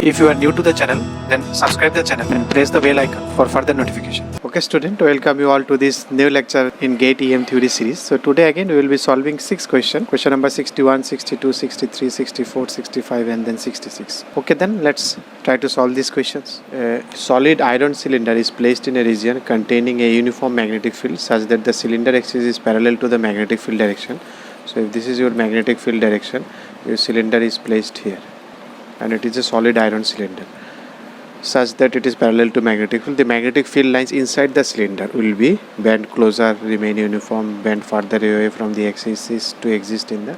If you are new to the channel, then subscribe the channel and press the bell icon for further notification. Okay student, welcome you all to this new lecture in GATE EM theory series. So today again we will be solving 6 questions. Question number 61, 62, 63, 64, 65 and then 66. Okay, then let's try to solve these questions. A solid iron cylinder is placed in a region containing a uniform magnetic field such that the cylinder axis is parallel to the magnetic field direction. So if this is your magnetic field direction, your cylinder is placed here and it is a solid iron cylinder such that it is parallel to magnetic field. The magnetic field lines inside the cylinder will be bent closer, remain uniform, bent further away from the axis to exist in the.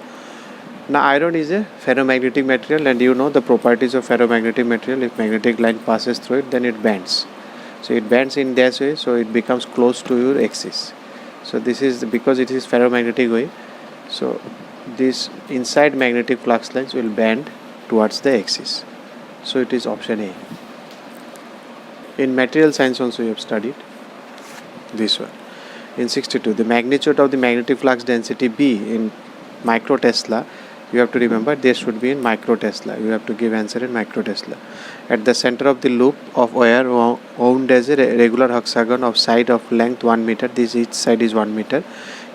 Now iron is a ferromagnetic material and you know the properties of ferromagnetic material. If magnetic line passes through it, then it bends. So it bends in this way, so it becomes close to your axis. So this is because it is ferromagnetic way. So this inside magnetic flux lines will bend towards the axis. So it is option A. In material science also you have studied this one. In 62, the magnitude of the magnetic flux density B in microtesla, you have to remember there should be in microtesla. You have to give answer in microtesla. At the center of the loop of wire wound as a regular hexagon of side of length 1 meter, this each side is 1 meter,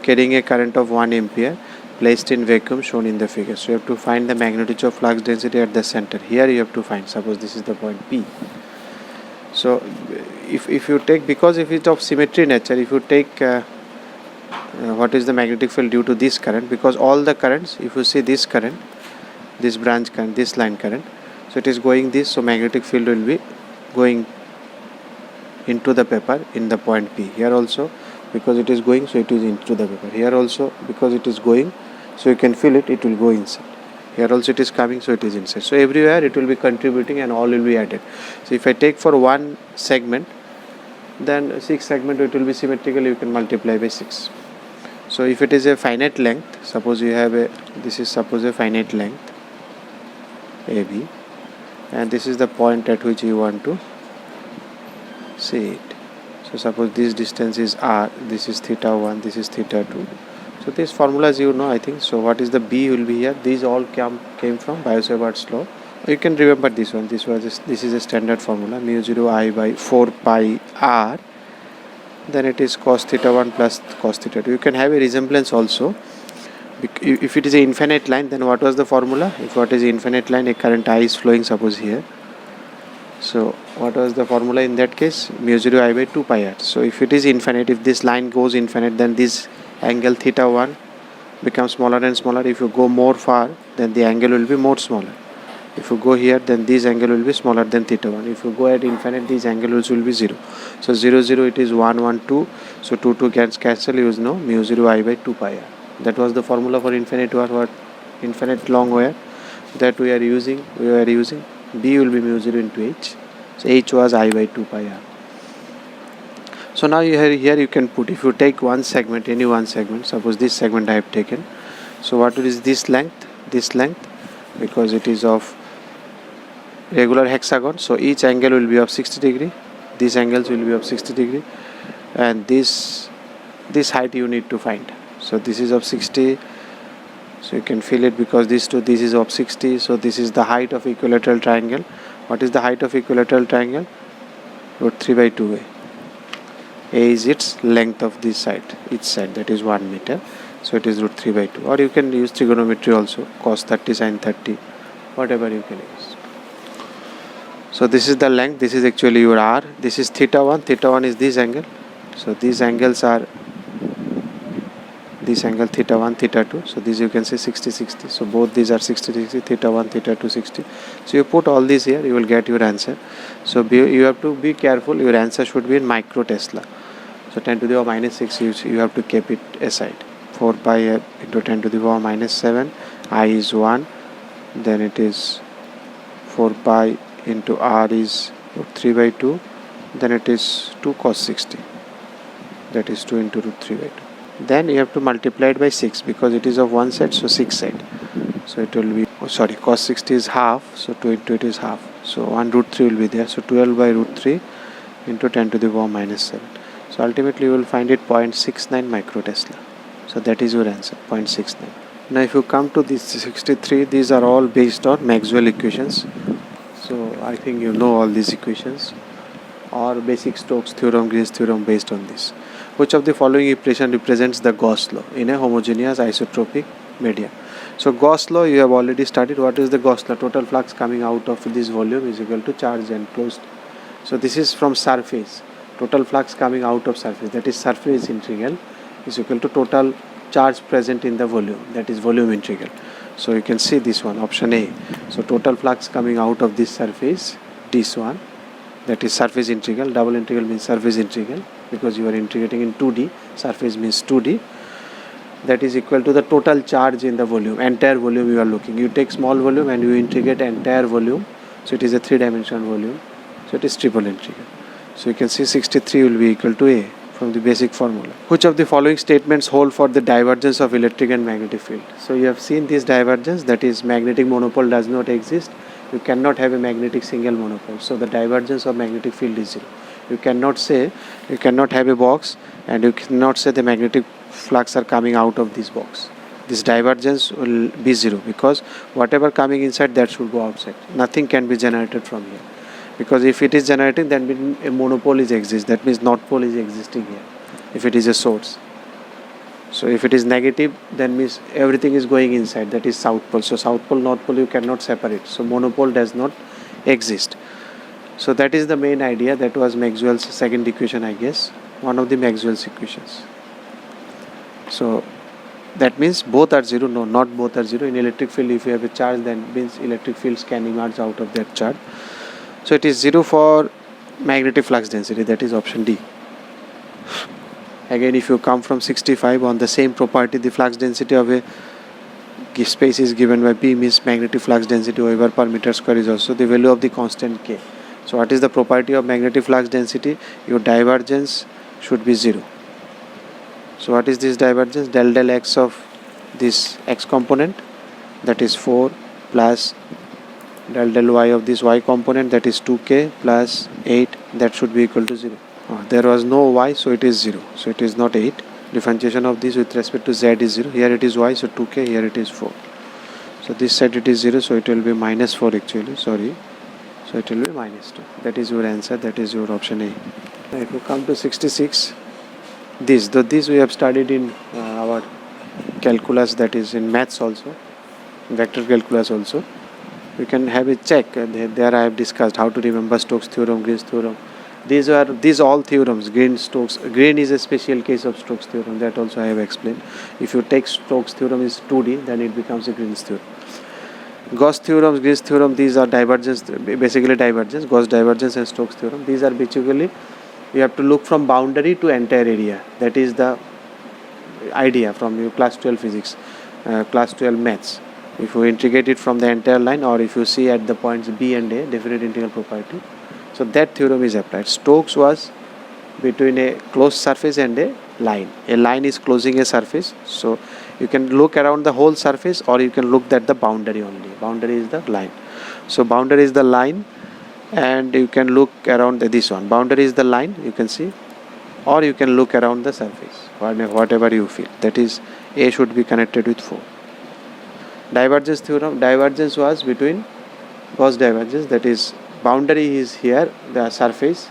carrying a current of 1 ampere, placed in vacuum shown in the figure. So you have to find the magnitude of flux density at the center. Here you have to find, suppose this is the point P. So if you take, because if it's of symmetry nature, if you take what is the magnetic field due to this current, because all the currents, if you see this current, this branch current, this line current, so it is going this, so magnetic field will be going into the paper in the point P. Here also because it is going, so it is into the paper. Here also because it is going, so you can feel it, it will go inside. Here also it is coming, so it is inside. So everywhere it will be contributing and all will be added. So if I take for one segment, then 6 segment it will be symmetrical, you can multiply by 6. So if it is a finite length, suppose you have a, this is suppose a finite length AB and this is the point at which you want to see it. So suppose this distance is r, this is theta 1, this is theta 2. So these formulas you know, I think. So what is the B will be here. These all came from Biot-Savart's law. You can remember this one. This is a standard formula, mu 0 I by 4 pi r. Then it is cos theta 1 plus cos theta 2. You can have a resemblance also. If it is an infinite line, then what was the formula? If what is an infinite line, a current I is flowing, suppose here. So what was the formula in that case? Mu 0 I by 2 pi r. So if it is infinite, if this line goes infinite, then this angle theta 1 becomes smaller and smaller. If you go more far, then the angle will be more smaller. If you go here, then this angle will be smaller than theta 1. If you go at infinite, these angles will be 0. So 0 0 it is 1 1 2. So 2 2 can cancel, you know mu 0 I by 2 pi r. That was the formula for infinite wire, what infinite long wire that we are using. B will be mu 0 into h. So h was I by 2 pi r. So now here you can put, if you take one segment, any one segment, suppose this segment I have taken. So what is this length? This length, because it is of regular hexagon, so each angle will be of 60 degree. These angles will be of 60 degree, and this height you need to find. So this is of 60. So you can feel it because this is of 60. So this is the height of equilateral triangle. What is the height of equilateral triangle? Root 3 by 2a. A is its length of this side, each side, that is 1 meter. So it is root 3 by 2. Or you can use trigonometry also, cos 30 sin 30, whatever you can use. So this is the length, this is actually your r. This is theta 1. Theta 1 is this angle. So these angles are this angle theta 1, theta 2. So this you can say 60 60. So both these are 60 60, theta 1, theta 2 60. So you put all these here, you will get your answer. So you have to be careful, your answer should be in microtesla. So 10 to the power minus 6 you have to keep it aside. 4 pi into 10 to the power minus 7, I is 1, then it is 4 pi into r is 3 by 2, then it is 2 cos 60, that is 2 into root 3 by 2. Then you have to multiply it by 6 because it is of one side, so 6 side. So it will be, cos 60 is half, so 2 into it is half. So 1 root 3 will be there, so 12 by root 3 into 10 to the power minus 7. So ultimately you will find it 0.69 microtesla. So that is your answer, 0.69. Now if you come to this 63, these are all based on Maxwell equations. So I think you know all these equations, or basic Stokes theorem, Green's theorem based on this. Which of the following equation represents the Gauss law in a homogeneous isotropic media? So Gauss law you have already studied. What is the Gauss law? Total flux coming out of this volume is equal to charge enclosed. So this is from surface. Total flux coming out of surface, that is surface integral, is equal to total charge present in the volume, that is volume integral. So you can see this one, option A. So total flux coming out of this surface, this one, that is surface integral. Double integral means surface integral, because you are integrating in 2D, surface means 2D. That is equal to the total charge in the volume, entire volume you are looking. You take small volume and you integrate entire volume, so it is a 3-dimensional volume, so it is triple integral. So you can see 63 will be equal to A from the basic formula. Which of the following statements hold for the divergence of electric and magnetic field? So you have seen this divergence, that is magnetic monopole does not exist. You cannot have a magnetic single monopole. So the divergence of magnetic field is 0. You cannot have a box and you cannot say the magnetic flux are coming out of this box. This divergence will be 0 because whatever coming inside, that should go outside. Nothing can be generated from here. Because if it is generating, then a monopole is exists. That means North Pole is existing here, if it is a source. So if it is negative, then means everything is going inside, that is South Pole. So South Pole, North Pole you cannot separate. So monopole does not exist. So that is the main idea. That was Maxwell's second equation, I guess. One of the Maxwell's equations. So that means both are 0. No, not both are 0. In electric field, if you have a charge, then means electric fields can emerge out of that charge. So it is 0 for magnetic flux density, that is option D. Again, if you come from 65 on the same property, the flux density of a space is given by B, means magnetic flux density Weber per meter square is also the value of the constant K. So what is the property of magnetic flux density? Your divergence should be 0. So what is this divergence? Del x of this x component, that is 4, plus del y of this y component, that is 2k, plus 8, that should be equal to 0. There was no y, so it is 0. So it is not 8. Differentiation of this with respect to z is 0. Here it is y, so 2k, here it is 4. So this side it is 0, so it will be minus 4 actually, sorry. So it will be minus 2. That is your answer, that is your option A. Now if you come to 66, this we have studied in our calculus, that is in maths also, vector calculus also. You can have a check. There I have discussed how to remember Stokes theorem, Green's theorem. These all theorems. Green is a special case of Stokes theorem. That also I have explained. If you take Stokes theorem is 2D, then it becomes a Green's theorem. Gauss theorem, Green's theorem, these are divergence, basically divergence. Gauss divergence and Stokes theorem. These are basically, you have to look from boundary to entire area. That is the idea from your class 12 physics, class 12 maths. If you integrate it from the entire line, or if you see at the points B and A, definite integral property, so that theorem is applied. Stokes was between a closed surface and a line. A line is closing a surface, so you can look around the whole surface, or you can look at the boundary only. Boundary is the line. So boundary is the line, and you can look around this one. Boundary is the line, you can see, or you can look around the surface, whatever you feel. That is, A should be connected with 4. Divergence theorem, divergence was between Gauss divergence, that is boundary is here, the surface,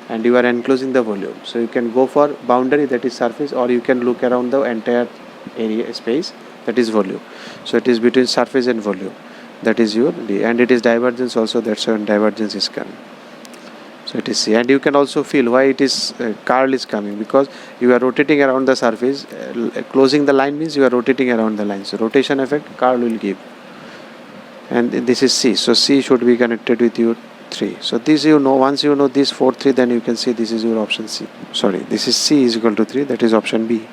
and you are enclosing the volume. So you can go for boundary, that is surface, or you can look around the entire area space, that is volume. So it is between surface and volume, that is your D, and it is divergence also, that's when divergence is coming. So it is C, and you can also feel why it is curl is coming, because you are rotating around the surface. Closing the line means you are rotating around the line, so rotation effect curl will give, and this is C. So C should be connected with your 3. So this you know, once you know this 4 3, then you can see this is your option C. Sorry, this is C is equal to 3, that is option B.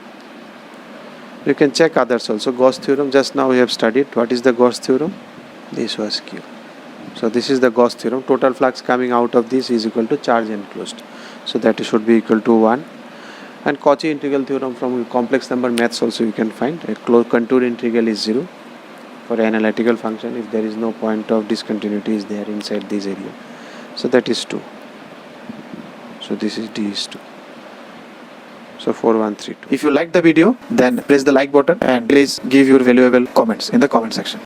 You can check others also. Gauss theorem, just now we have studied. What is the Gauss theorem? This was Q. So this is the Gauss theorem. Total flux coming out of this is equal to charge enclosed. So that should be equal to 1. And Cauchy integral theorem from complex number maths also you can find. A contour integral is 0 for analytical function if there is no point of discontinuity is there inside this area. So that is 2. So this is D is 2. So 4132. If you like the video, then press the like button and please give your valuable comments in the comment section.